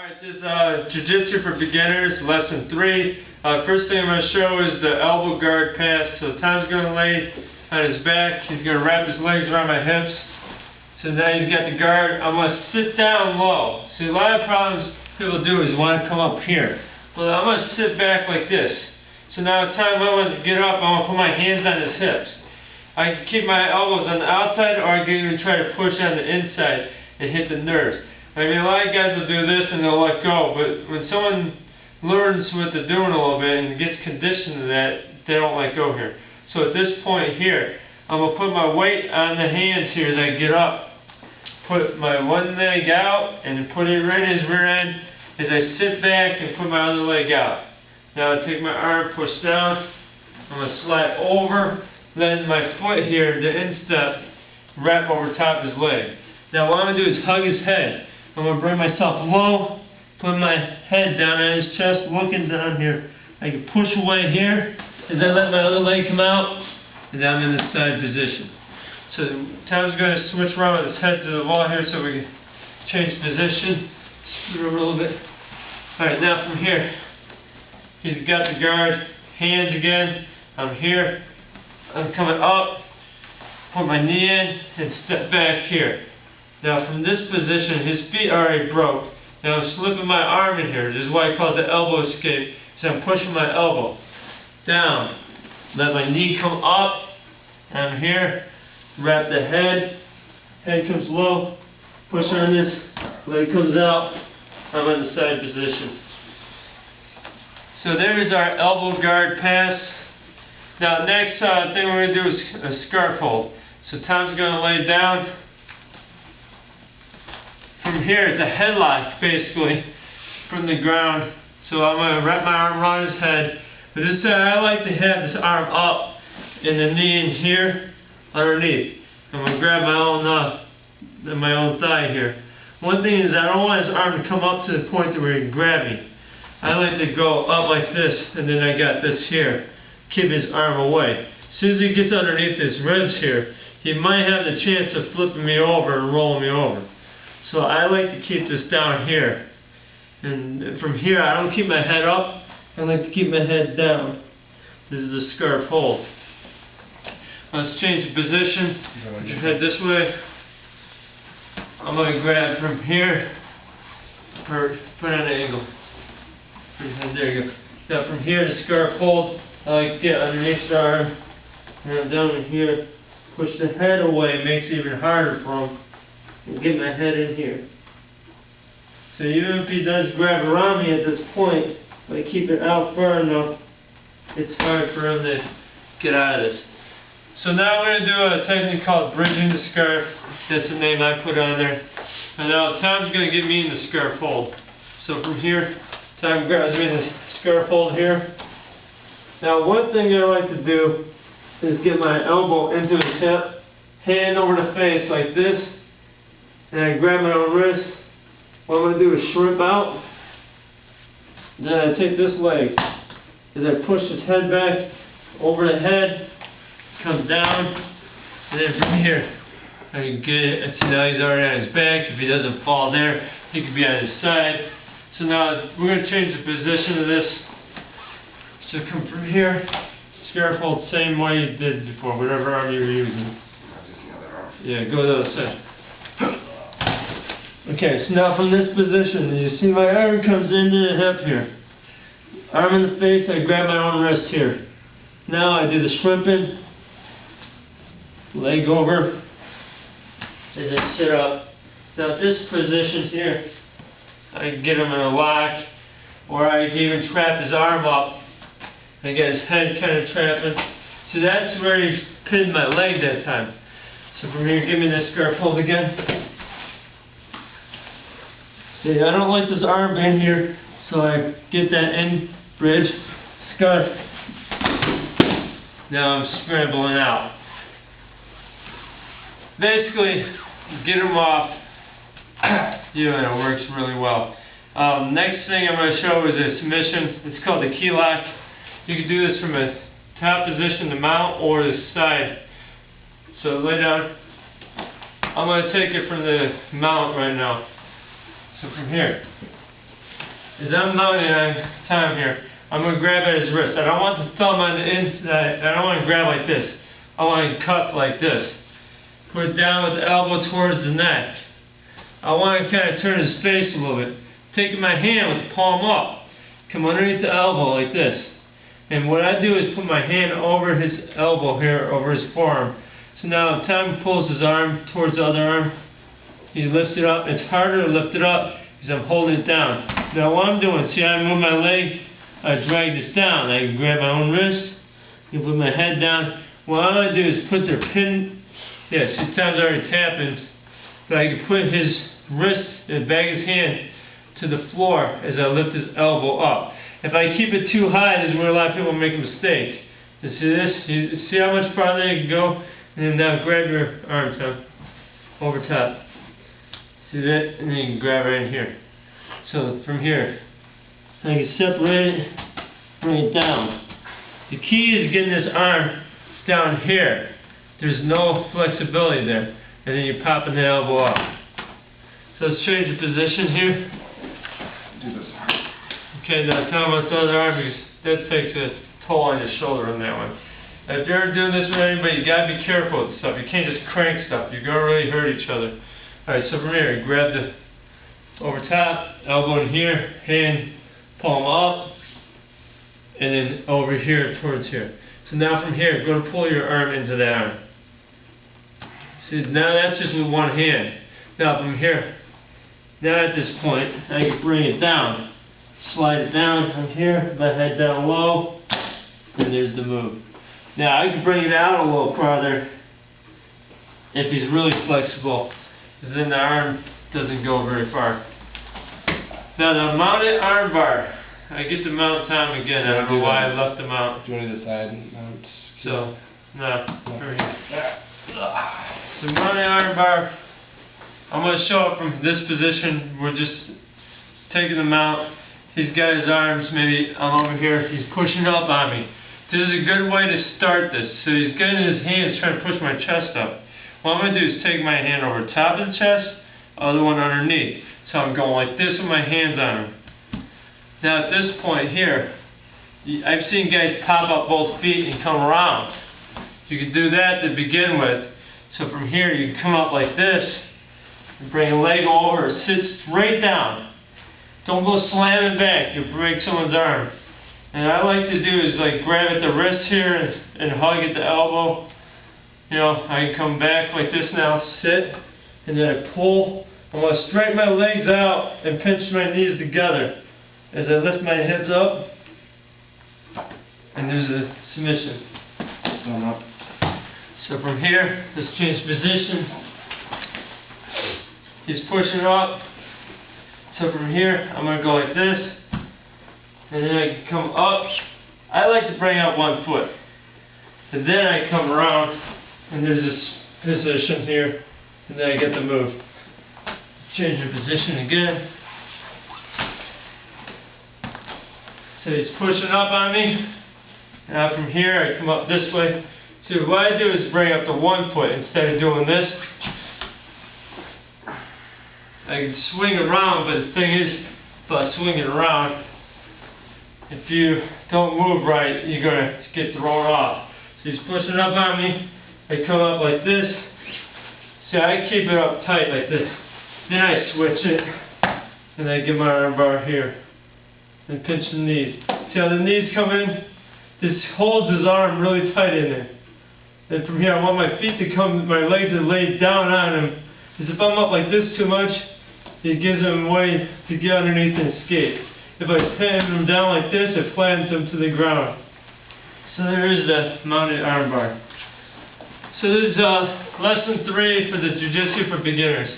Alright, this is Jiu-Jitsu for Beginners, Lesson 3. First thing I'm going to show is the elbow guard pass. So Tom's going to lay on his back. He's going to wrap his legs around my hips. So now he's got the guard. I'm going to sit down low. See, a lot of problems people do is want to come up here. Well, I'm going to sit back like this. So now the time I want to get up, I'm going to put my hands on his hips. I can keep my elbows on the outside, or I can even try to push on the inside and hit the nerves. I mean, a lot of guys will do this and they'll let go, but when someone learns what they're doing a little bit and gets conditioned to that, they don't let go here. So at this point here, I'm going to put my weight on the hands here as I get up. Put my one leg out and put it right in his rear end as I sit back and put my other leg out. Now I take my arm, push down, I'm going to slide over, then my foot here, the instep, wrap over top of his leg. Now what I'm going to do is hug his head. I'm going to bring myself low, put my head down on his chest, looking down here. I can push away here, and then let my other leg come out, and then I'm in the side position. So Tom's going to switch around with his head to the wall here so we can change position. Scoot over a little bit. Alright, now from here, he's got the guard, hands again. I'm here. I'm coming up, put my knee in, and step back here. Now from this position, his feet already broke. Now I'm slipping my arm in here. This is why I call it the elbow escape. So I'm pushing my elbow down. Let my knee come up. I'm here. Wrap the head. Head comes low. Push on this. Leg comes out. I'm in the side position. So there is our elbow guard pass. Now next thing we're going to do is a scarf hold. So Tom's going to lay down. From here, it's a headlock, basically, from the ground. So I'm going to wrap my arm around his head. But this time, I like to have this arm up and the knee in here, underneath. I'm going to grab my own thigh here. One thing is I don't want his arm to come up to the point where he can grab me. I like to go up like this, and then I got this here. Keep his arm away. As soon as he gets underneath his ribs here, he might have the chance of flipping me over and rolling me over. So I like to keep this down here. And from here, I don't keep my head up. I like to keep my head down. This is the scarf hold. Let's change the position. Put your head this way. I'm going to grab from here. Put on an angle. There you go. Now from here, the scarf hold. I like to get underneath the arm. And I'm down in here. Push the head away. It makes it even harder for him. And get my head in here. So even if he does grab around me at this point, if I keep it out far enough, it's hard for him to get out of this. So now we're going to do a technique called bridging the scarf. That's the name I put on there. And now Tom's going to get me in the scarf hold. So from here, Tom grabs me in the scarf hold here. Now one thing I like to do is get my elbow into his hip, hand over the face like this. And I grab my own wrist. What I'm going to do is shrimp out. Then I take this leg. As I push his head back over the head, comes down, and then from here, I can get it. See, now he's already on his back. If he doesn't fall there, he could be on his side. So now we're going to change the position of this. So come from here, scarf hold same way you did before, whatever arm you were using. Yeah, go to the other side. Okay, so now from this position, you see my arm comes into the hip here. Arm in the face, I grab my own wrist here. Now I do the shrimping, leg over, and then sit up. Now this position here, I can get him in a lock, or I can even trap his arm up. I get his head kind of trapping. So that's where he pinned my leg that time. So from here, give me this scarf hold again. See, I don't like this arm in here, so I get that in bridge, scarf. Now I'm scrambling out. Basically, get him off. Yeah, it works really well. Next thing I'm going to show is a submission. It's called the key lock. You can do this from a top position, the mount, or the side. So lay down. I'm going to take it from the mount right now. So from here, as I'm mounting on time here, I'm going to grab at his wrist. I don't want the thumb on the inside. I don't want to grab like this. I want to cut like this. Put it down with the elbow towards the neck. I want to kind of turn his face a little bit. Taking my hand with the palm up. Come underneath the elbow like this. And what I do is put my hand over his elbow here, over his forearm. So now Tom pulls his arm towards the other arm. He lifts it up. It's harder to lift it up because I'm holding it down. Now what I'm doing, see I move my leg, I drag this down. I can grab my own wrist. You put my head down. What I'm going to do is put their pin. Yeah, see Tom's already tapping. But I can put his wrist in the back of his hand to the floor as I lift his elbow up. If I keep it too high, this is where a lot of people make a mistake. You see this? You see how much farther you can go? And then now grab your arm, Tom, over top. See that? And then you can grab right in here. So from here, I can separate it, bring it down. The key is getting this arm down here. There's no flexibility there. And then you're popping the elbow up. So let's change the position here. Do this. Okay, now tell about the other arm because that takes a toll on your shoulder on that one. If you're ever doing this with anybody, you gotta be careful with stuff. You can't just crank stuff. You're gonna really hurt each other. Alright, so from here, you grab the over top, elbow in here, hand, palm up, and then over here towards here. So now from here, go to pull your arm into the arm. See, now that's just with one hand. Now from here, now at this point, I can bring it down. Slide it down from here, my head down low, and there's the move. Now I can bring it out a little farther if he's really flexible, because then the arm doesn't go very far. Now the mounted arm bar, I get the mount time again. I don't know why I left the mount. Do you want to do the side mount? So, no, over here. The mounted arm bar, I'm going to show it from this position. We're just taking the mount. He's got his arms, maybe I'm over here. He's pushing up on me. This is a good way to start this. So he's getting his hands trying to push my chest up. What I'm going to do is take my hand over top of the chest, other one underneath. So I'm going like this with my hands on him. Now at this point here, I've seen guys pop up both feet and come around. You can do that to begin with. So from here you can come up like this, and bring a leg over, sit straight down. Don't go slamming back, you'll break someone's arm. And what I like to do is like grab at the wrist here and hug at the elbow. You know, I can come back like this now, sit, and then I pull. I'm going to straighten my legs out and pinch my knees together as I lift my hips up. And there's a submission. So from here, let's change position. He's pushing up. So from here, I'm going to go like this. And then I can come up. I like to bring out one foot. And then I come around, and there's this position here. And then I get the move. Change the position again. So he's pushing up on me. Now from here, I come up this way. So what I do is bring up the one foot instead of doing this. I can swing around, but the thing is, by swinging around, if you don't move right, you're going to get thrown off. So he's pushing up on me. I come up like this. See, I keep it up tight like this. Then I switch it, and I get my arm bar here, and pinch the knees. See how the knees come in? This holds his arm really tight in there. And from here, I want my feet to come, my legs are laid down on him. Because if I'm up like this too much, it gives him a way to get underneath and escape. If I pin him down like this, it flattens him to the ground. So there is the mounted arm bar. So this is lesson 3 for the Jiu-Jitsu for beginners.